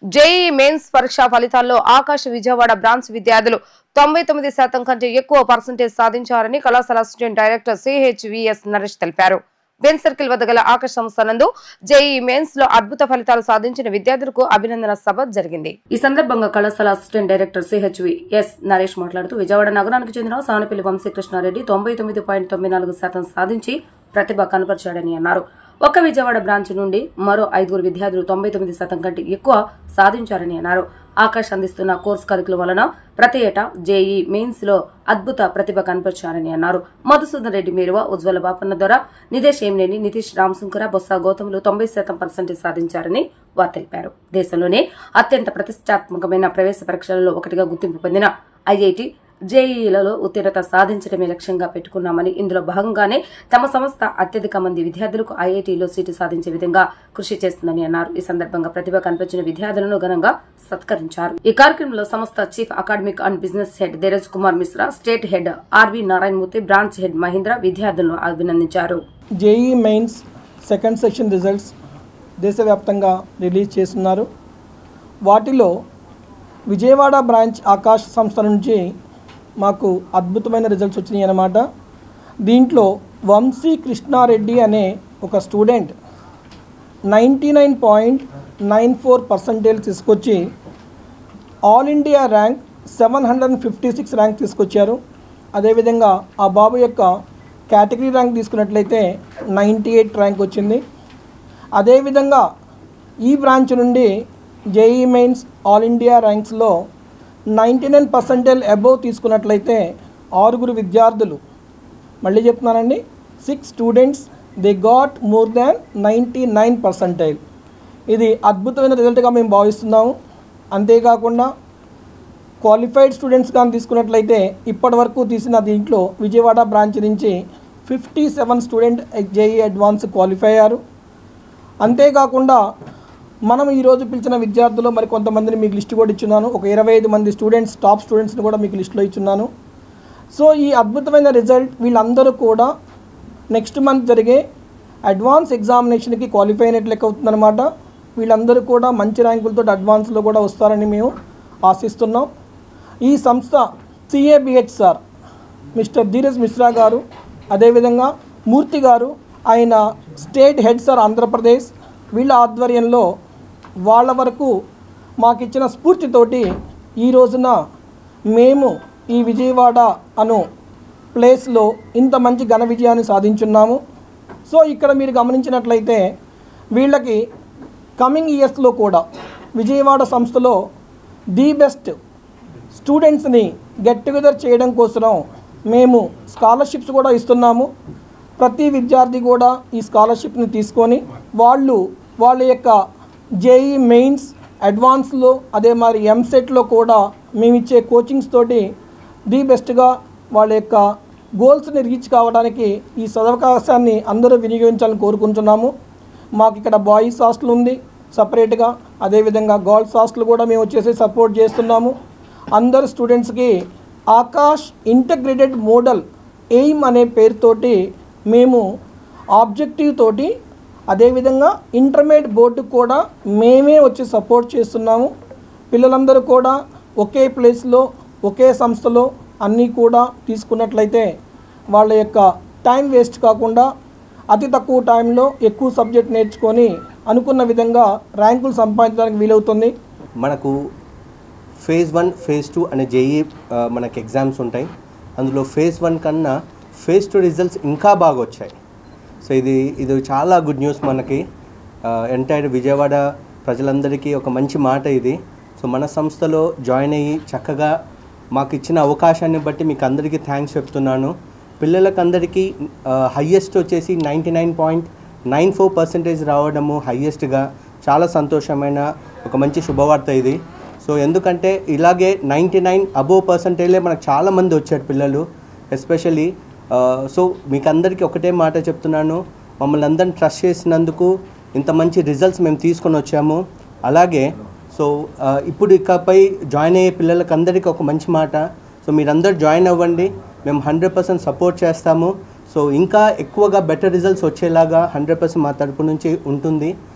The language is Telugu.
జేఈఈ మెయిన్స్ పరీక్ష ఫలితాల్లో ఆకాశ్ విజయవాడ బ్రాంచ్ విద్యార్థులు 99% కంటే ఎక్కువ పర్సెంటేజ్ సాధించారని కళాశాల అసిస్టెంట్ డైరెక్టర్ సిహెచ్విఎస్ నరేష్ తెలిపారు. బెన్ సర్కిల్ వద్ద గల ఆకాశ్ సంస్థ నందు జేఈఈ మెయిన్స్ లో అద్భుత ఫలితాలు సాధించిన విద్యార్థులకు అభినందన సభ జరిగింది. ఈ సందర్భంగా కళాశాల అసిస్టెంట్ డైరెక్టర్ సిహెచ్విఎస్ నరేష్ మాట్లాడుతూ విజయవాడ నగరానికి చెందిన సానపల్లి వంశీకృష్ణారెడ్డి 99.94% సాధించి ప్రతిభ కనపరిచాడని అన్నారు. ఒక్క విజయవాడ బ్రాంచ్ నుండి మరో 5 విద్యార్థులు 99% కంటే ఎక్కువ సాధించారని అన్నారు. ఆకాశ్ అందిస్తున్న కోర్స్ కరికులం వలన ప్రతి ఏటా జేఈఈ మెయిన్స్ లో అద్భుత ప్రతిభ కనపరిచారని అన్నారు. మధుసూదన్ రెడ్డి మేరువ, ఉజ్వల బాపన్న ద్వారా నిదేశ్ ఏమినేని, నితీష్ రామశంకర, బొత్స గౌతములు 90% సాధించారని వారు తెలిపారు. దేశంలోనే అత్యంత ప్రతిష్టాత్మకమైన ప్రవేశ పరీక్షలలో ఒకటిగా గుర్తింపు పొందిన ఐఐటి జేఈఈలలో ఉత్తీర్ణత సాధించడమే లక్ష్యంగా పెట్టుకున్నామని, ఇందులో భాగంగానే తమ సంస్థ అత్యధిక మంది విద్యార్థులకు ఐఐటీలో సీటు సాధించే విధంగా కృషి చేస్తుందని అన్నారు. ఈ సందర్భంగా ప్రతిభ కనిపించిన విద్యార్థులను ఘనంగా సత్కరించారు. ఈ కార్యక్రమంలో సంస్థ chief academic and business head Dheeraj Kumar Mishra, state head RV Narayanamurthy, branch head Mahendra విద్యార్థులను అభినందించారు. JEE mains second section results దేశవ్యాప్తంగా రిలీజ్ చేస్తున్నారు. వాటిలో విజయవాడ బ్రాంచ్ ఆకాశ్ సంస్థ నుంచి మాకు అద్భుతమైన రిజల్ట్స్ వచ్చినాయి అన్నమాట. దీంట్లో వంశీ కృష్ణారెడ్డి అనే ఒక స్టూడెంట్ 99.94% తీసుకొచ్చి ఆల్ ఇండియా ర్యాంక్ 756 ర్యాంక్ తీసుకొచ్చారు. అదేవిధంగా ఆ బాబు యొక్క కేటగిరీ ర్యాంక్ తీసుకున్నట్లయితే 98 ర్యాంక్ వచ్చింది. అదేవిధంగా ఈ బ్రాంచ్ నుండి జేఈఈ మెయిన్స్ ఆల్ ఇండియా ర్యాంక్స్లో 99% అబోవ్ తీసుకున్నట్లయితే 6 విద్యార్థులు, మళ్ళీ చెప్తున్నానండి, 6 students they got more than 99%. ఇది అద్భుతమైన రిజల్ట్గా మేము భావిస్తున్నాము. అంతేకాకుండా క్వాలిఫైడ్ స్టూడెంట్స్ కానీ తీసుకున్నట్లయితే ఇప్పటి వరకు తీసిన దీంట్లో విజయవాడ బ్రాంచ్ నుంచి 57 స్టూడెంట్ జేఈఈ అడ్వాన్స్ క్వాలిఫై అయ్యారు. అంతేకాకుండా మనం ఈరోజు పిలిచిన విద్యార్థులు మరి కొంతమందిని మీకు లిస్ట్ కూడా ఇచ్చున్నాను. ఒక 25 మంది స్టూడెంట్స్, టాప్ స్టూడెంట్స్ని కూడా మీకు లిస్టులో ఇచ్చున్నాను. సో ఈ అద్భుతమైన రిజల్ట్ వీళ్ళందరూ కూడా నెక్స్ట్ మంత్ జరిగే అడ్వాన్స్ ఎగ్జామినేషన్కి క్వాలిఫై అయినట్లు లెక్క అవుతుందన్నమాట. వీళ్ళందరూ కూడా మంచి ర్యాంకులతో అడ్వాన్స్లో కూడా వస్తారని మేము ఆశిస్తున్నాం. ఈ సంస్థ సిఏబిహెచ్ సార్ మిస్టర్ ధీరజ్ మిశ్రా గారు, అదేవిధంగా మూర్తి గారు, ఆయన స్టేట్ హెడ్ సార్ ఆంధ్రప్రదేశ్, వీళ్ళ ఆధ్వర్యంలో వాళ్ళ వరకు మాకు ఇచ్చిన స్ఫూర్తితోటి ఈ రోజున మేము ఈ విజయవాడ అను ప్లేస్లో ఇంత మంచి ఘన విజయాన్ని సాధించున్నాము. సో ఇక్కడ మీరు గమనించినట్లయితే వీళ్ళకి కమింగ్ ఇయర్స్లో కూడా విజయవాడ సంస్థలో ది బెస్ట్ స్టూడెంట్స్ని గెట్ టుగెదర్ చేయడం కోసం మేము స్కాలర్షిప్స్ కూడా ఇస్తున్నాము. ప్రతి విద్యార్థి కూడా ఈ స్కాలర్షిప్ని తీసుకొని వాళ్ళ యొక్క జేఈఈ మెయిన్స్ అడ్వాన్స్లో, అదే మరి ఎంసెట్లో కూడా మేమిచ్చే కోచింగ్స్ తోటి ది బెస్ట్గా వాళ్ళ యొక్క గోల్స్ని రీచ్ కావడానికి ఈ సదవకాశాన్ని అందరూ వినియోగించాలని కోరుకుంటున్నాము. మాకు ఇక్కడ బాయ్స్ హాస్టల్ ఉంది సపరేట్గా, అదేవిధంగా గర్ల్స్ హాస్టల్ కూడా మేము వచ్చేసి సపోర్ట్ చేస్తున్నాము. అందరు స్టూడెంట్స్కి ఆకాష్ ఇంటగ్రేటెడ్ మోడల్ ఎయిమ్ అనే పేరుతోటి మేము ఆబ్జెక్టివ్ తోటి, అదేవిధంగా ఇంటర్మీడియట్ బోర్డుకు కూడా మేమే వచ్చి సపోర్ట్ చేస్తున్నాము. పిల్లలందరూ కూడా ఒకే ప్లేస్లో ఒకే సంస్థలో అన్నీ కూడా తీసుకున్నట్లయితే వాళ్ళ యొక్క టైం వేస్ట్ కాకుండా అతి తక్కువ టైంలో ఎక్కువ సబ్జెక్ట్ నేర్చుకొని అనుకున్న విధంగా ర్యాంకులు సంపాదించడానికి వీలవుతుంది. మనకు ఫేజ్ 1, ఫేజ్ 2 అనే జేఈ మనకి ఎగ్జామ్స్ ఉంటాయి. అందులో ఫేజ్ 1 కన్నా ఫేజ్ 2 రిజల్ట్స్ ఇంకా బాగా వచ్చాయి. సో ఇది చాలా గుడ్ న్యూస్ మనకి, ఎంటైర్ విజయవాడ ప్రజలందరికీ ఒక మంచి మాట ఇది. సో మన సంస్థలో జాయిన్ అయ్యి చక్కగా మాకు ఇచ్చిన అవకాశాన్ని బట్టి మీకు అందరికీ థ్యాంక్స్ చెప్తున్నాను. పిల్లలకందరికీ హయ్యెస్ట్ వచ్చేసి 99.94% రావడము హయ్యెస్ట్గా చాలా సంతోషమైన ఒక మంచి శుభవార్త ఇది. సో ఎందుకంటే ఇలాగే 99 అబోవ్ పర్సెంటేజ్లే మనకు చాలామంది వచ్చారు పిల్లలు ఎస్పెషల్లీ. సో మీకు అందరికీ ఒకటే మాట చెప్తున్నాను, మమ్మల్ని అందరిని ట్రస్ట్ చేసినందుకు ఇంత మంచి రిజల్ట్స్ మేము తీసుకొని వచ్చాము. అలాగే సో ఇప్పుడు ఇకపై జాయిన్ అయ్యే పిల్లలకి అందరికీ ఒక మంచి మాట, సో మీరందరూ జాయిన్ అవ్వండి, మేము 100% సపోర్ట్ చేస్తాము. సో ఇంకా ఎక్కువగా బెటర్ రిజల్ట్స్ వచ్చేలాగా 100% మా తరపు నుంచి ఉంటుంది.